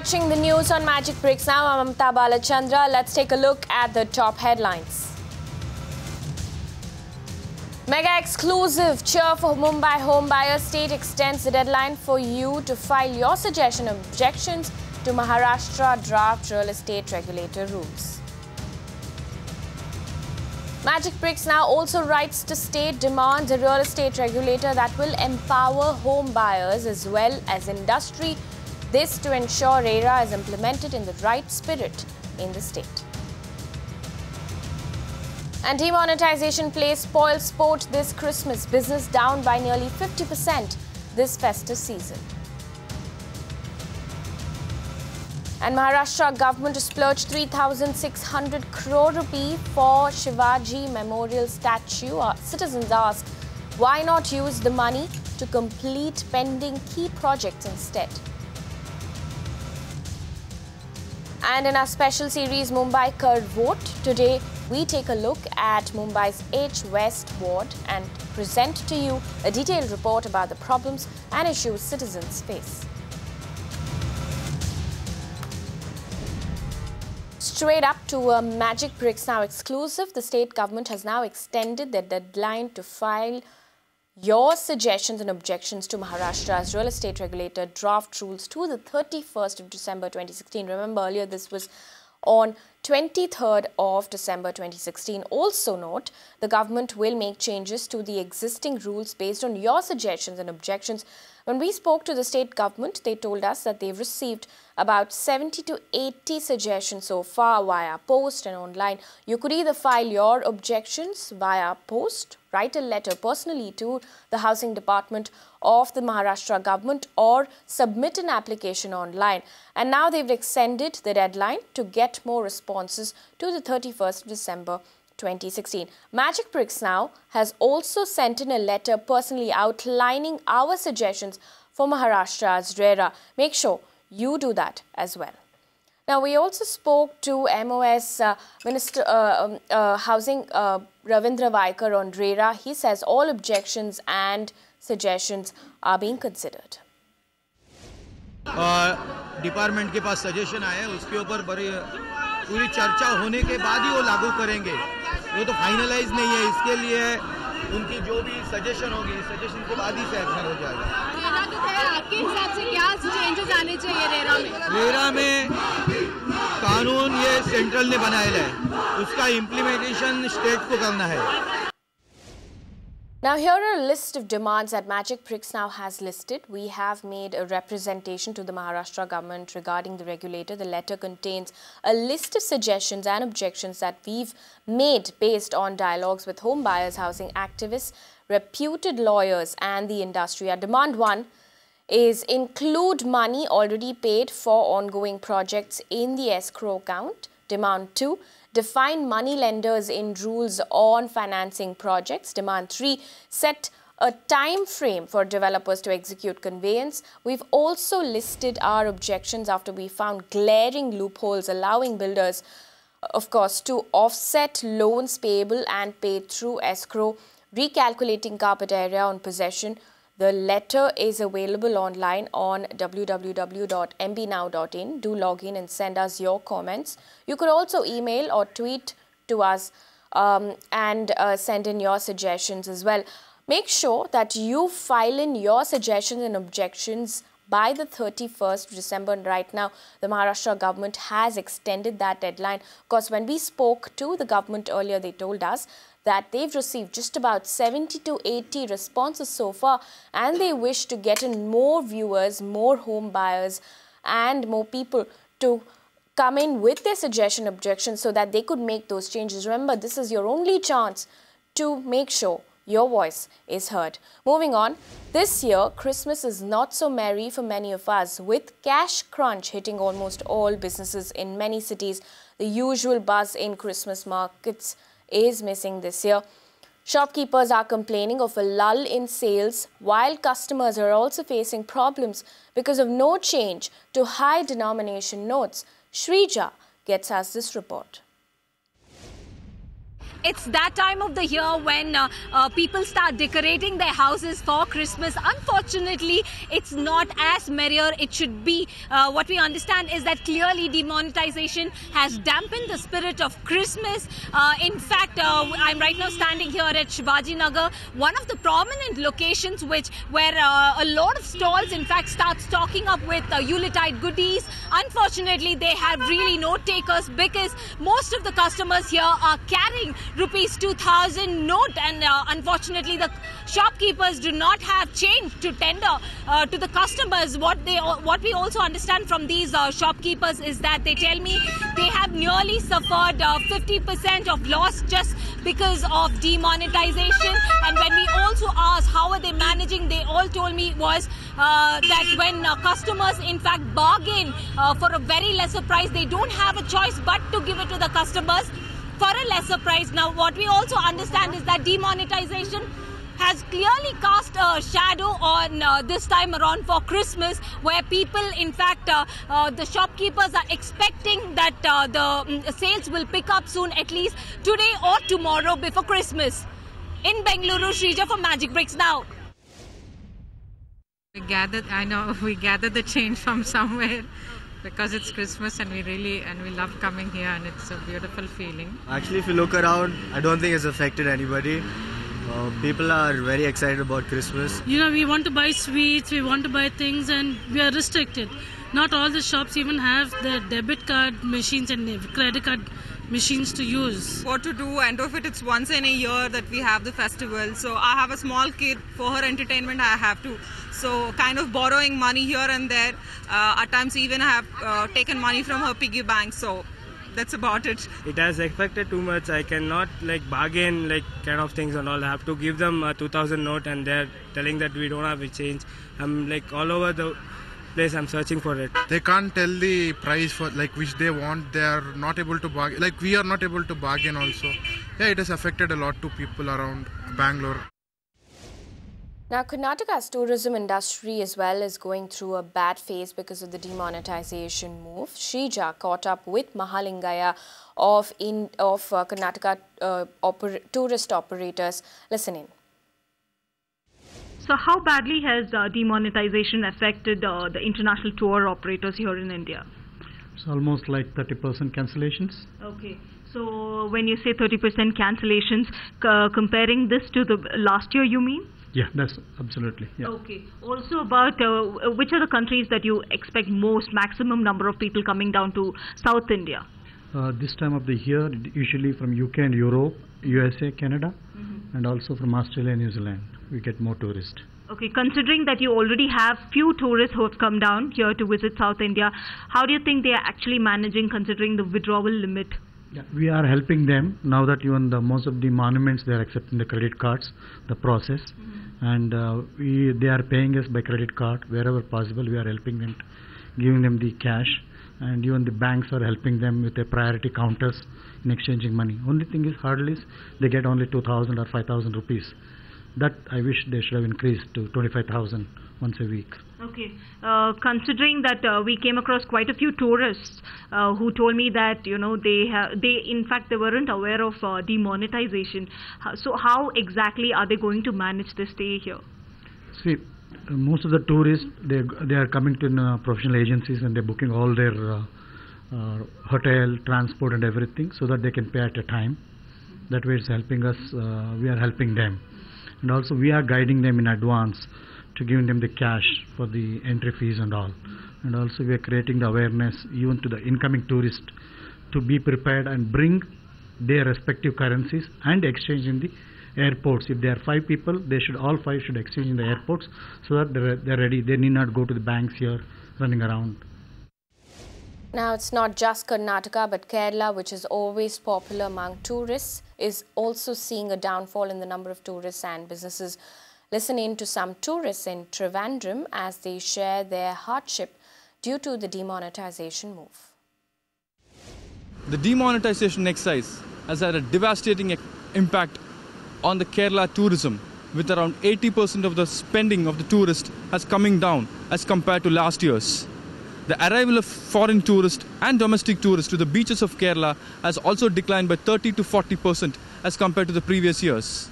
watching the news on Magic Bricks now. I'm Mamta Balachandra. Let's take a look at the top headlines. Mega exclusive cheer for Mumbai home buyer. State extends the deadline for you to file your suggestion and objections to Maharashtra draft real estate regulator rules. Magic Bricks now also writes to state demands a real estate regulator that will empower home buyers as well as industry. This to ensure RERA is implemented in the right spirit in the state. And demonetization plays spoil sport this Christmas. Business down by nearly 50% this festive season. And Maharashtra government to splurge 3,600 crore rupee for Shivaji Memorial statue. Citizens ask, why not use the money to complete pending key projects instead? And in our special series, Mumbaikar Vote, today we take a look at Mumbai's H West ward and present to you a detailed report about the problems and issues citizens face. Straight up to a Magic Bricks Now exclusive, the state government has now extended the deadline to file your suggestions and objections to Maharashtra's real estate regulator draft rules to the 31st of December 2016. Remember, earlier this was on 23rd of December 2016. Also note, the government will make changes to the existing rules based on your suggestions and objections. When we spoke to the state government, they told us that they've received about 70 to 80 suggestions so far via post and online. You could either file your objections via post, write a letter personally to the Housing Department of the Maharashtra government, or submit an application online. And now they've extended the deadline to get more responses to the 31st of December 2016. Magic Bricks Now has also sent in a letter personally outlining our suggestions for Maharashtra's RERA. Make sure you do that as well. Now, we also spoke to MOS Minister Housing Ravindra Vaikar on RERA. He says all objections and suggestions are being considered. Department के पास suggestion आए, उसके ऊपर बड़ी पूरी चर्चा होने के बाद ही वो लागू करेंगे. वो तो फाइनलाइज नहीं है. इसके लिए उनकी जो भी सजेशन होगी, सजेशन के बाद ही से एक्शन हो जाएगा. रेरा तो है, आपके हिसाब से क्या चेंजेस आने चाहिए रेरा में? रेरा में कानून ये सेंट्रल ने बनाया है, उसका इम्प्लीमेंटेशन स्टेट को करना है. Now, here are a list of demands that Magic Bricks Now has listed. We have made a representation to the Maharashtra government regarding the regulator. The letter contains a list of suggestions and objections that we've made based on dialogues with home buyers, housing activists, reputed lawyers and the industry. Our demand 1 is include money already paid for ongoing projects in the escrow account. Demand 2, define money lenders in rules on financing projects. Demand 3, set a time frame for developers to execute conveyance. We've also listed our objections after we found glaring loopholes allowing builders, of course, to offset loans payable and paid through escrow, recalculating carpet area on possession. The letter is available online on www.mbnow.in. Do log in and send us your comments. You could also email or tweet to us and send in your suggestions as well. Make sure that you file in your suggestions and objections by the 31st of December. And right now, the Maharashtra government has extended that deadline. Of course, when we spoke to the government earlier, they told us that they've received just about 70 to 80 responses so far, and they wish to get in more viewers, more home buyers and more people to come in with their suggestion objections so that they could make those changes. Remember, this is your only chance to make sure your voice is heard. Moving on, this year, Christmas is not so merry for many of us. With cash crunch hitting almost all businesses in many cities, the usual buzz in Christmas markets is missing this year. Shopkeepers are complaining of a lull in sales, while customers are also facing problems because of no change to high denomination notes. Shrija gets us this report. It's that time of the year when people start decorating their houses for Christmas. Unfortunately, it's not as merrier it should be. What we understand is that clearly demonetization has dampened the spirit of Christmas. In fact, I'm right now standing here at Shivaji Nagar, one of the prominent locations where a lot of stalls in fact start stocking up with Yuletide goodies. Unfortunately, they have really no takers because most of the customers here are carrying rupees 2000 note, and unfortunately the shopkeepers do not have change to tender to the customers. What we also understand from these shopkeepers is that they tell me they have nearly suffered 50% of loss just because of demonetization. And when we also asked how are they managing, they all told me was that when customers in fact bargain for a very lesser price, they don't have a choice but to give it to the customers for a lesser price. Now, what we also understand is that demonetization has clearly cast a shadow on this time around for Christmas, where people, in fact, the shopkeepers are expecting that the sales will pick up soon, at least today or tomorrow before Christmas. In Bengaluru, Shrija for Magic Bricks Now. We gathered the change from somewhere, because it's Christmas and we love coming here, and it's a beautiful feeling. Actually, if you look around, I don't think it's affected anybody. People are very excited about Christmas. You know, we want to buy sweets, we want to buy things, and we are restricted. Not all the shops even have the debit card machines and credit card machines to use. What to do, and of it's once in a year that we have the festival. So I have a small kid, for her entertainment I have to. So kind of borrowing money here and there. At times even I have taken money from her piggy bank. So that's about it. It has affected too much. I cannot bargain kind of things and all. I have to give them a 2000 note, and they're telling that we don't have a change. I'm all over the place. I'm searching for it. They can't tell the price for which they want. They are not able to bargain. We are not able to bargain also. Yeah, it has affected a lot to people around Bangalore. Now, Karnataka's tourism industry as well is going through a bad phase because of the demonetization move. Shrija caught up with Mahalingaya of Karnataka tourist operators. Listen in. So how badly has demonetization affected the international tour operators here in India? It's almost like 30% cancellations. Okay. So when you say 30% cancellations, comparing this to the last year, you mean? Yeah, that's absolutely. Yeah. Okay. Also about which are the countries that you expect maximum number of people coming down to South India? This time of the year, usually from UK and Europe, USA, Canada, and also from Australia and New Zealand, we get more tourists. Okay, considering that you already have few tourists who have come down here to visit South India, how do you think they are actually managing considering the withdrawal limit? Yeah, we are helping them now that even most of the monuments, they are accepting the credit cards, the process, and they are paying us by credit card wherever possible. We are helping them, giving them the cash, and even the banks are helping them with the priority counters in exchanging money. Only thing is hardly is they get only 2,000 or 5,000 rupees. That I wish they should have increased to 25,000 once a week. Okay. Considering that we came across quite a few tourists who told me that they in fact they weren't aware of demonetization. So how exactly are they going to manage their stay here? See, most of the tourists they are coming to professional agencies, and they're booking all their hotel, transport, and everything, so that they can pay at a time. That way, it's helping us. We are helping them, and also we are guiding them in advance to giving them the cash for the entry fees and all. And also we are creating the awareness even to the incoming tourists to be prepared and bring their respective currencies and exchange in the airports. If there are 5 people, all 5 should exchange in the airports so that they're ready. They need not go to the banks here running around. Now, it's not just Karnataka, but Kerala, which is always popular among tourists, is also seeing a downfall in the number of tourists and businesses. Listen in to some tourists in Trivandrum as they share their hardship due to the demonetization move. The demonetization exercise has had a devastating impact on the Kerala tourism, with around 80% of the spending of the tourist has coming down as compared to last year's. The arrival of foreign tourists and domestic tourists to the beaches of Kerala has also declined by 30 to 40% as compared to the previous years.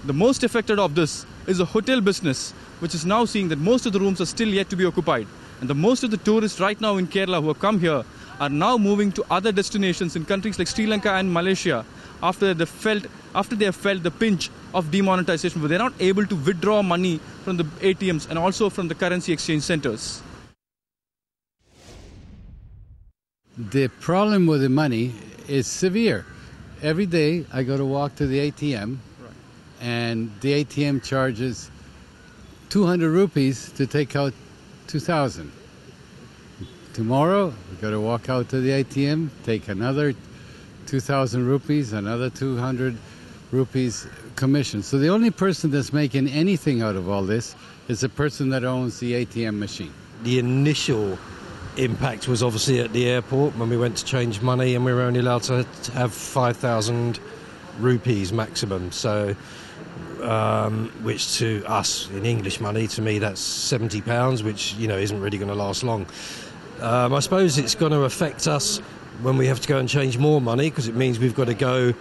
The most affected of this is the hotel business, which is now seeing that most of the rooms are still yet to be occupied. And most of the tourists right now in Kerala who have come here are now moving to other destinations in countries like Sri Lanka and Malaysia after they have felt the pinch of demonetization, where they're not able to withdraw money from the ATMs and also from the currency exchange centers. The problem with the money is severe. Every day I go to walk to the ATM, and the ATM charges 200 rupees to take out 2,000. Tomorrow we got to walk out to the ATM, take another 2,000 rupees, another 200 rupees commission. So the only person that's making anything out of all this is the person that owns the ATM machine. The initial impact was obviously at the airport when we went to change money, and we were only allowed to have 5,000 rupees maximum. So, which to us in English money, to me that's £70, which isn't really going to last long. I suppose it's going to affect us when we have to go and change more money, because it means we've got to go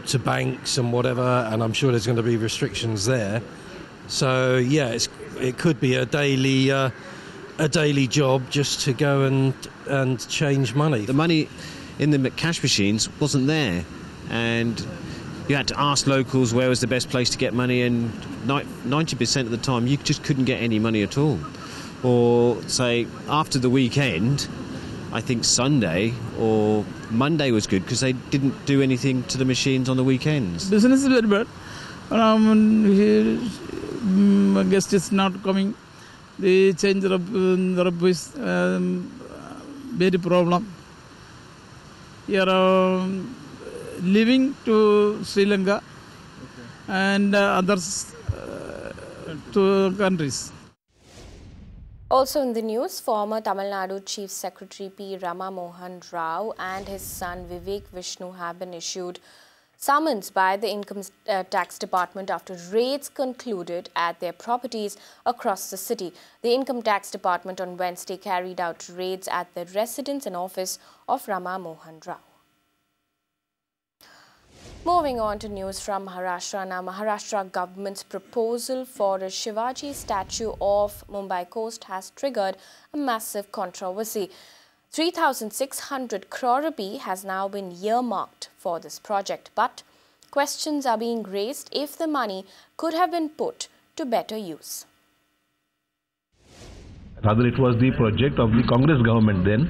to banks and whatever, and I'm sure there's going to be restrictions there. So yeah, it could be a daily job just to go and change money. The money in the cash machines wasn't there, and you had to ask locals where was the best place to get money, and 90% of the time you just couldn't get any money at all. Or say after the weekend, I think Sunday or Monday was good because they didn't do anything to the machines on the weekends. Business is very bad. Guest is not coming. The change of is very problem. We are living to Sri Lanka and others to countries. Also in the news, former Tamil Nadu Chief Secretary P. Rama Mohan Rao and his son Vivek Vishnu have been issued summons by the Income Tax Department after raids concluded at their properties across the city. The Income Tax Department on Wednesday carried out raids at the residence and office of Rama Mohan Rao. Moving on to news from Maharashtra. Now, Maharashtra government's proposal for a Shivaji statue off Mumbai coast has triggered a massive controversy. 3,600 crore rupee has now been earmarked for this project, but questions are being raised if the money could have been put to better use. Rather, it was the project of the Congress government then.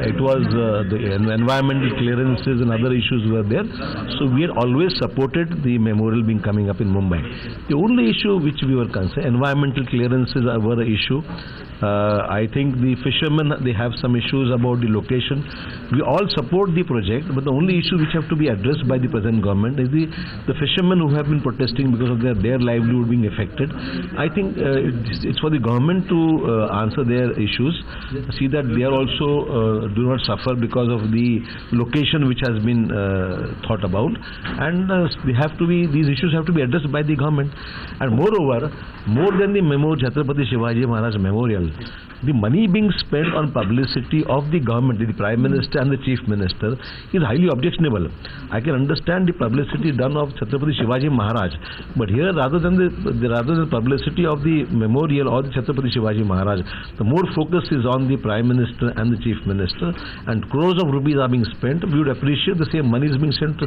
It was the environmental clearances and other issues were there. So we had always supported the memorial being coming up in Mumbai. The only issue which we were concerned, environmental clearances were an issue. I think the fishermen, they have some issues about the location. We all support the project, but the only issue which have to be addressed by the present government is the fishermen who have been protesting because of their livelihood being affected. I think it's for the government to answer their issues, see that they are also do not suffer because of the location which has been thought about, and these issues have to be addressed by the government. And moreover, more than the Chhatrapati Shivaji Maharaj Memorial, the money being spent on publicity of the government, the Prime Minister and the Chief Minister, is highly objectionable. I can understand the publicity done of Chhatrapati Shivaji Maharaj, but here rather than the publicity of the memorial or the Chhatrapati Shivaji Maharaj, the more focus is on the Prime Minister and the Chief Minister, and crores of rupees are being spent. We would appreciate the same money is being spent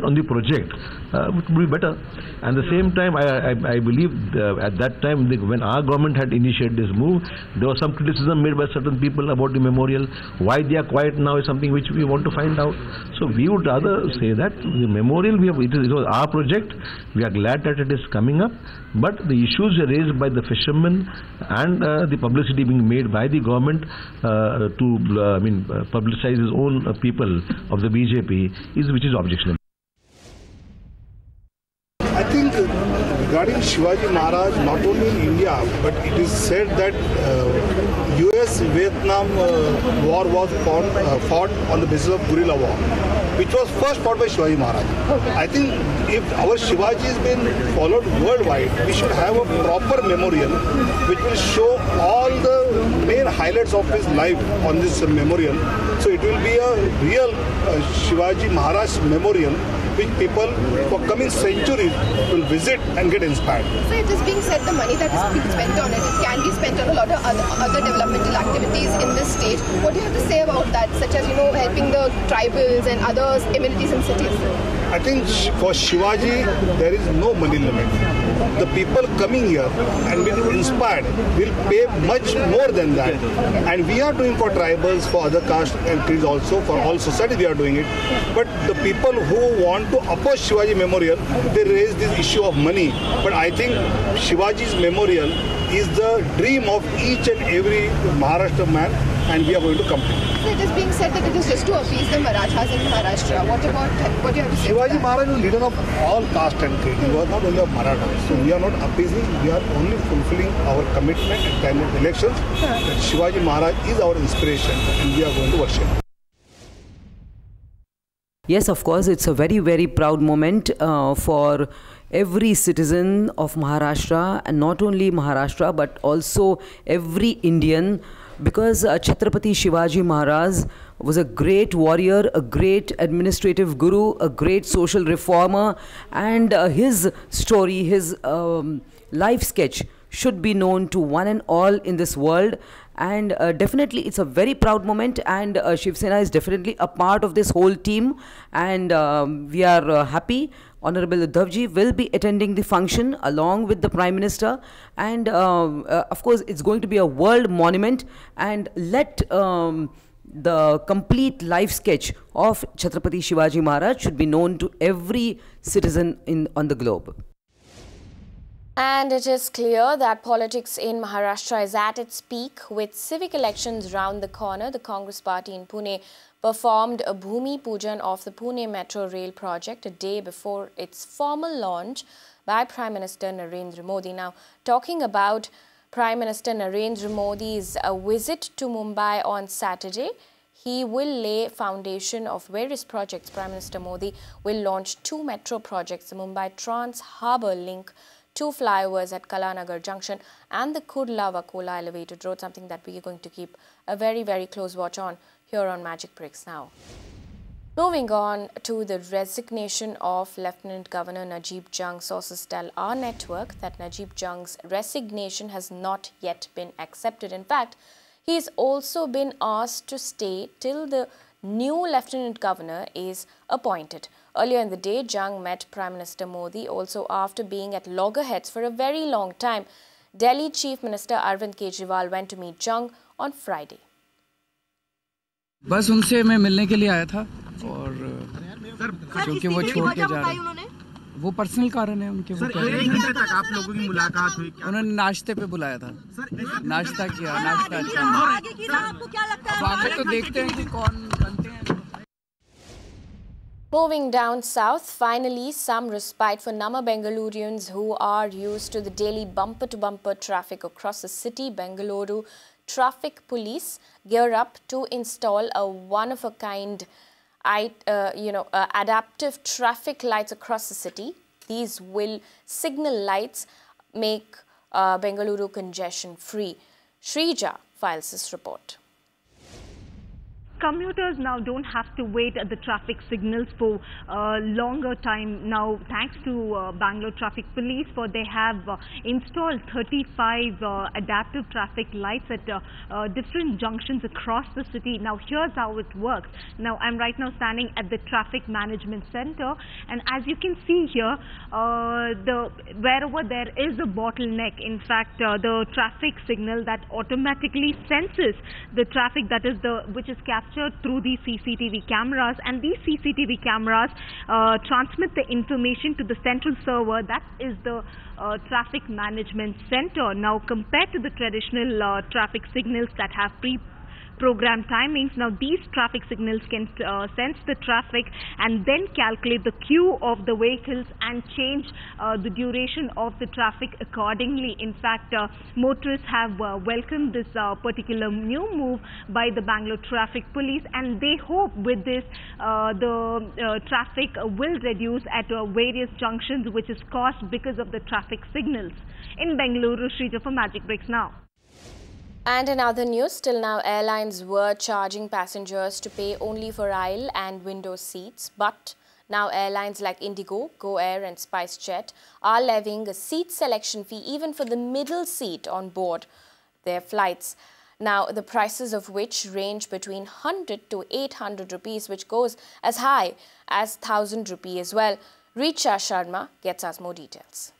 on the project. It would be better. And at the same time, I believe at that time, when our government had initiated this move, there was some criticism made by certain people about the memorial. Why they are quiet now is something which we want to find out. So we would rather say that the memorial, it was our project. We are glad that it is coming up, but the issues raised by the fishermen and the publicity being made by the government to publicize his own people of the BJP which is objectionable. I think regarding Shivaji Maharaj, not only in India, but it is said that US-Vietnam war was fought on the basis of guerrilla war, which was first fought by Shivaji Maharaj. I think if our Shivaji has been followed worldwide, we should have a proper memorial which will show all the main highlights of his life on this memorial. So it will be a real Shivaji Maharaj memorial which people for coming centuries will visit and get inspired. So it is being said the money that is being spent on it can be spent on a lot of other developmental activities in this state. What do you have to say about that, such as helping the tribals and other amenities in cities? I think for Shivaji there is no money limit. The people coming here and being inspired will pay much more than that. And we are doing for tribals, for other castes and creeds also, for all society we are doing it. But the people who want to oppose Shivaji Memorial, they raise this issue of money. But I think Shivaji's Memorial is the dream of each and every Maharashtra man, and we are going to complete. So it is being said that it is just to appease the Marathas in Maharashtra. What do you have to say? Shivaji Maharaj was leader of all caste and creed. He was not only of Marathas. So we are not appeasing, we are only fulfilling our commitment at time of elections. That Shivaji Maharaj is our inspiration and we are going to worship. Yes, of course, it's a very, very proud moment for every citizen of Maharashtra, and not only Maharashtra but also every Indian, because Chhatrapati Shivaji Maharaj was a great warrior, a great administrative guru, a great social reformer, and his story, his life sketch should be known to one and all in this world. And definitely it's a very proud moment, and Shiv Sena is definitely a part of this whole team, and we are happy. Honorable Uddhavji will be attending the function along with the Prime Minister, and of course it's going to be a world monument, and let the complete life sketch of Chhatrapati Shivaji Maharaj should be known to every citizen on the globe. And it is clear that politics in Maharashtra is at its peak. With civic elections round the corner, the Congress party in Pune performed a Bhumi Pujan of the Pune Metro Rail project a day before its formal launch by Prime Minister Narendra Modi. Now, talking about Prime Minister Narendra Modi's visit to Mumbai on Saturday, he will lay foundation of various projects. Prime Minister Modi will launch 2 metro projects, the Mumbai Trans Harbour Link, 2 flyovers at Kalanagar Junction, and the Kurla-Vakola elevated road, something that we are going to keep a very, very close watch on here on Magic Breaks Now. Moving on to the resignation of Lieutenant Governor Najeeb Jungs. Sources tell our network that Najeeb Jungs' resignation has not yet been accepted. In fact, he has also been asked to stay till the new Lieutenant Governor is appointed. Earlier in the day, Jung met Prime Minister Modi also after being at loggerheads for a very long time. Delhi Chief Minister Arvind Kejriwal went to meet Jung on Friday. बस उनसे मैं मिलने के लिए आया था, और क्योंकि वो छोड़ के जा रहे हैं, वो पर्सनल कारण है उनके। वो 1 घंटे तक आप लोगों की मुलाकात हुई? उन्होंने नाश्ते पे बुलाया था, नाश्ता किया, नाश्ता अच्छा। आगे तो देखते हैं कि कौन बनते हैं। Moving down south, finally some respite for Nama Bengalurians who are used to the daily bumper-to-bumper traffic across the city. Bengaluru Traffic Police gear up to install a one-of-a-kind adaptive traffic lights across the city. These will signal lights make Bengaluru congestion-free. Shrija files this report. Commuters now don't have to wait at the traffic signals for a longer time now, thanks to Bangalore Traffic Police, for they have installed 35 adaptive traffic lights at different junctions across the city. Now here's how it works. Now I'm right now standing at the Traffic Management Center, and as you can see here, wherever there is a bottleneck, in fact the traffic signal that automatically senses the traffic which is captured through these CCTV cameras, and these CCTV cameras transmit the information to the central server, that is the Traffic Management Center. Now compared to the traditional traffic signals that have pre-programmed timings, now these traffic signals can sense the traffic and then calculate the queue of the vehicles and change the duration of the traffic accordingly. In fact, motorists have welcomed this particular new move by the Bangalore Traffic Police, and they hope with this the traffic will reduce at various junctions which is caused because of the traffic signals. In Bengaluru, Shrija for Magic Breaks Now. And in other news, till now airlines were charging passengers to pay only for aisle and window seats, but Now, airlines like Indigo, Go Air and SpiceJet are levying a seat selection fee even for the middle seat on board their flights. Now, the prices of which range between 100 to 800 rupees, which goes as high as 1000 rupee as well. Richa Sharma gets us more details.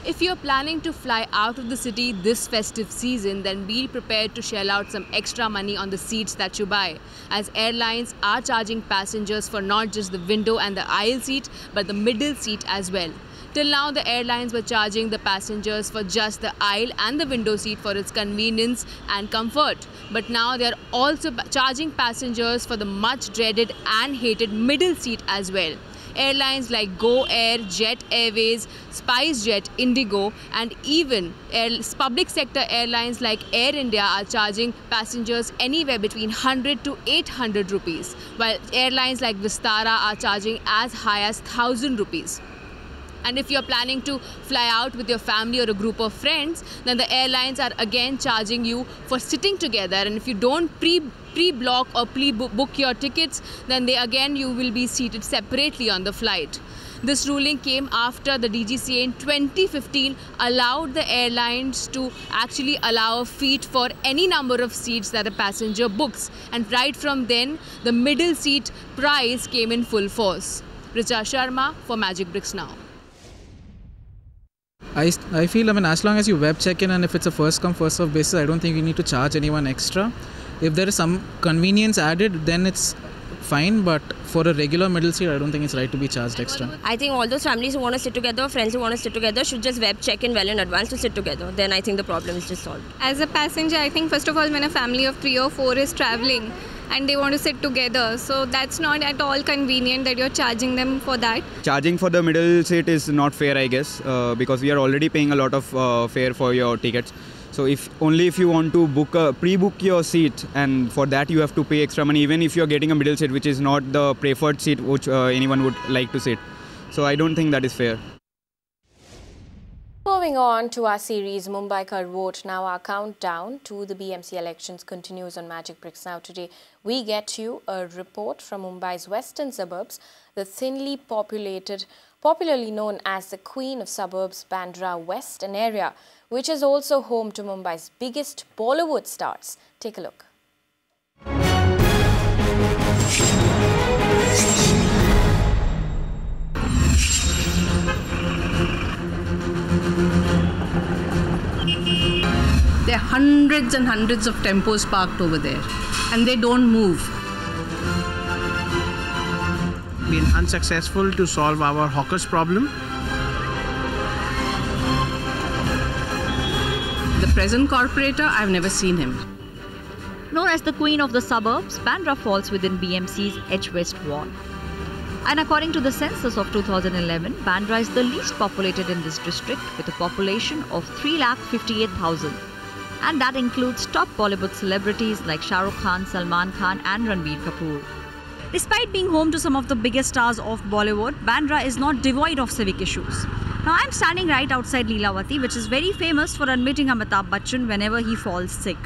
If you're planning to fly out of the city this festive season, then be prepared to shell out some extra money on the seats that you buy, as airlines are charging passengers for not just the window and the aisle seat, but the middle seat as well. Till now, the airlines were charging the passengers for just the aisle and the window seat for its convenience and comfort. But now they are also charging passengers for the much dreaded and hated middle seat as well. Airlines like Go Air, Jet Airways, SpiceJet, Indigo and even public sector airlines like Air India are charging passengers anywhere between 100 to 800 rupees, while airlines like Vistara are charging as high as 1000 rupees. And if you're planning to fly out with your family or a group of friends, then the airlines are again charging you for sitting together. And if you don't pre-block or book your tickets, then you will be seated separately on the flight. This ruling came after the DGCA in 2015 allowed the airlines to actually allow a fee for any number of seats that a passenger books. And right from then, the middle seat price came in full force. Richa Sharma for Magic Bricks Now. I feel, as long as you web check in and if it's a first come first serve basis, I don't think you need to charge anyone extra. If there is some convenience added, then it's fine, but for a regular middle seat, I don't think it's right to be charged extra. I think all those families who want to sit together, friends who want to sit together, should just web check in well in advance to sit together. Then I think the problem is just solved. As a passenger, I think first of all, when a family of 3 or 4 is traveling and they want to sit together, so that's not at all convenient that you're charging them for that. Charging for the middle seat is not fair, I guess, because we are already paying a lot of fare for your tickets. So if you want to pre-book your seat, and for that you have to pay extra money, even if you're getting a middle seat, which is not the preferred seat which anyone would like to sit. So I don't think that is fair. Moving on to our series Mumbaikar Vote. Now our countdown to the BMC elections continues on Magic Bricks Now. Today we get you a report from Mumbai's western suburbs, the thinly populated, popularly known as the Queen of Suburbs, Bandra West, an area which is also home to Mumbai's biggest Bollywood stars. Take a look. There are hundreds and hundreds of tempos parked over there, and they don't move. Been unsuccessful to solve our hawkers problem. The present corporator, I've never seen him. Known as the Queen of the Suburbs, Bandra falls within BMC's Edge-West ward. And according to the census of 2011, Bandra is the least populated in this district with a population of 3,58,000. And that includes top Bollywood celebrities like Shah Rukh Khan, Salman Khan and Ranbir Kapoor. Despite being home to some of the biggest stars of Bollywood, Bandra is not devoid of civic issues. Now I'm standing right outside Leelavati, which is very famous for admitting Amitabh Bachchan whenever he falls sick.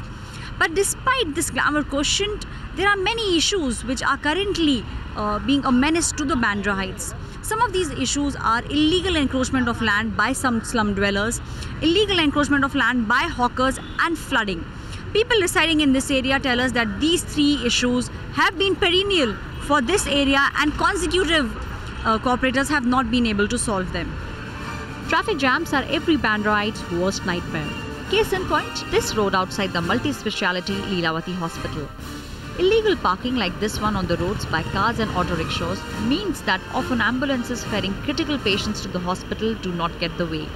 But despite this glamour quotient, there are many issues which are currently being a menace to the Bandra Heights. Some of these issues are illegal encroachment of land by some slum dwellers, illegal encroachment of land by hawkers and flooding. People residing in this area tell us that these 3 issues have been perennial for this area and consecutive corporators have not been able to solve them. Traffic jams are every Bandraite's worst nightmare. Case in point, this road outside the multi-speciality Leelavati Hospital. Illegal parking like this one on the roads by cars and auto rickshaws means that often ambulances ferrying critical patients to the hospital do not get the way.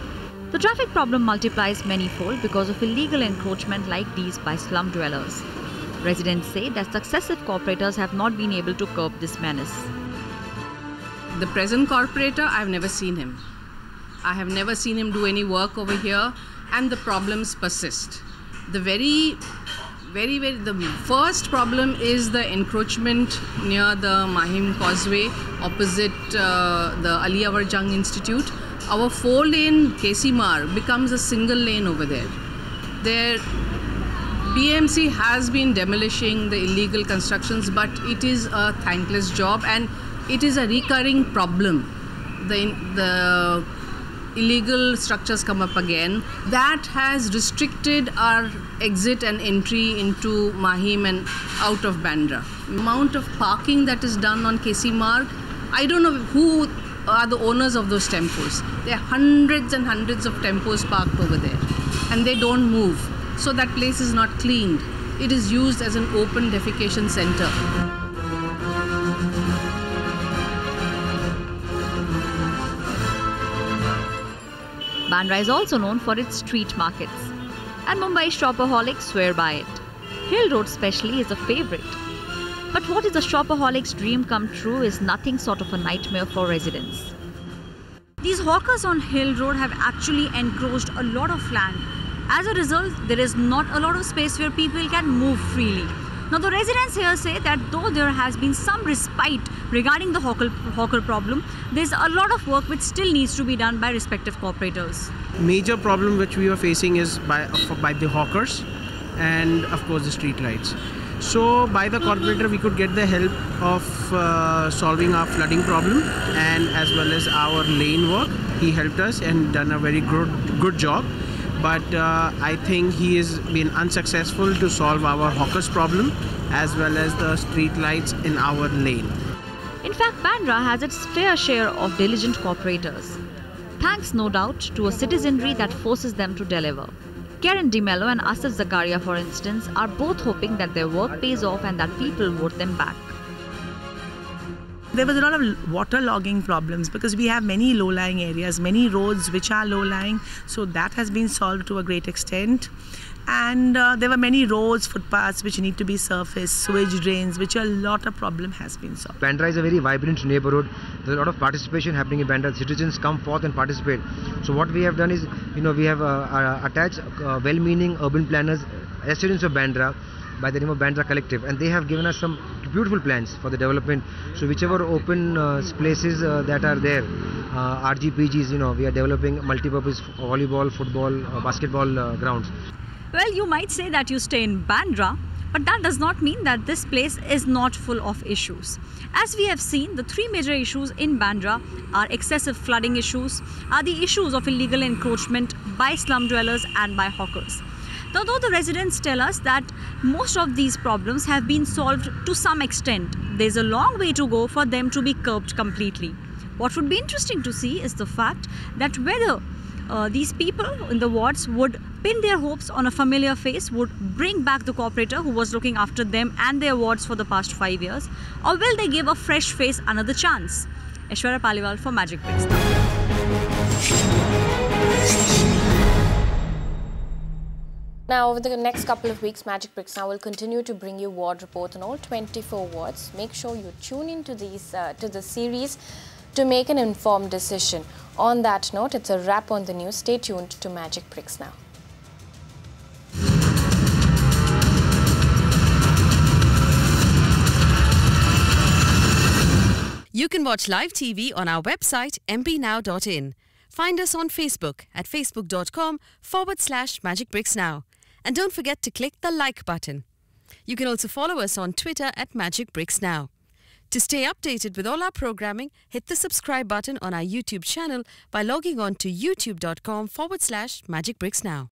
The traffic problem multiplies manyfold because of illegal encroachment like these by slum dwellers. Residents say that successive corporators have not been able to curb this menace. The present corporator, I've never seen him. I have never seen him do any work over here, and the problems persist. The first problem is the encroachment near the Mahim Causeway opposite the Aliyavar Jung Institute. Our 4-lane KC Mar becomes a single lane over there. BMC has been demolishing the illegal constructions, but it is a thankless job, and it is a recurring problem. The illegal structures come up again. That has restricted our exit and entry into Mahim and out of Bandra. Amount of parking that is done on KC Marg, I don't know who are the owners of those tempos. There are hundreds and hundreds of tempos parked over there, and they don't move. So that place is not cleaned. It is used as an open defecation center. Bandra is also known for its street markets, and Mumbai shopaholics swear by it. Hill Road especially is a favourite. But what is a shopaholic's dream come true is nothing sort of a nightmare for residents. These hawkers on Hill Road have actually encroached a lot of land. As a result, there is not a lot of space where people can move freely. Now the residents here say that though there has been some respite regarding the hawker problem, there's a lot of work which still needs to be done by respective corporators. Major problem which we are facing is by the hawkers and of course the street lights. So by the corporator we could get the help of solving our flooding problem and as well as our lane work. He helped us and done a very good job. But I think he has been unsuccessful to solve our hawkers problem as well as the street lights in our lane. In fact, Bandra has its fair share of diligent corporators. Thanks no doubt to a citizenry that forces them to deliver. Karen DeMello and Asif Zakaria, for instance, are both hoping that their work pays off and that people vote them back. There was a lot of water logging problems because we have many low-lying areas, many roads which are low-lying, so that has been solved to a great extent. And there were many roads, footpaths which need to be surfaced, sewage drains, which a lot of problem has been solved. Bandra is a very vibrant neighborhood. There's a lot of participation happening in Bandra. Citizens come forth and participate. So what we have done is, we have attached well-meaning urban planners, residents of Bandra, by the name of Bandra Collective, and they have given us some beautiful plans for the development. So whichever open places that are there, RGPGs, we are developing multi-purpose volleyball, football, basketball grounds. Well, you might say that you stay in Bandra, but that does not mean that this place is not full of issues. As we have seen, the three major issues in Bandra are excessive flooding issues, are the issues of illegal encroachment by slum dwellers and by hawkers. Now, though the residents tell us that most of these problems have been solved to some extent, there's a long way to go for them to be curbed completely. What would be interesting to see is the fact that whether these people in the wards would pin their hopes on a familiar face, would bring back the corporator who was looking after them and their wards for the past 5 years, or will they give a fresh face another chance? Aishwarya Paliwal for Magic Bricks Now, over the next couple of weeks, Magic Bricks Now will continue to bring you ward reports on all 24 wards. Make sure you tune into to the series to make an informed decision. On that note, it's a wrap on the news. Stay tuned to Magic Bricks Now. You can watch live TV on our website mpnow.in. Find us on Facebook at facebook.com/magicbricksnow. And don't forget to click the like button. You can also follow us on Twitter at Magic Bricks Now. To stay updated with all our programming, hit the subscribe button on our YouTube channel by logging on to youtube.com/magicbricksnow.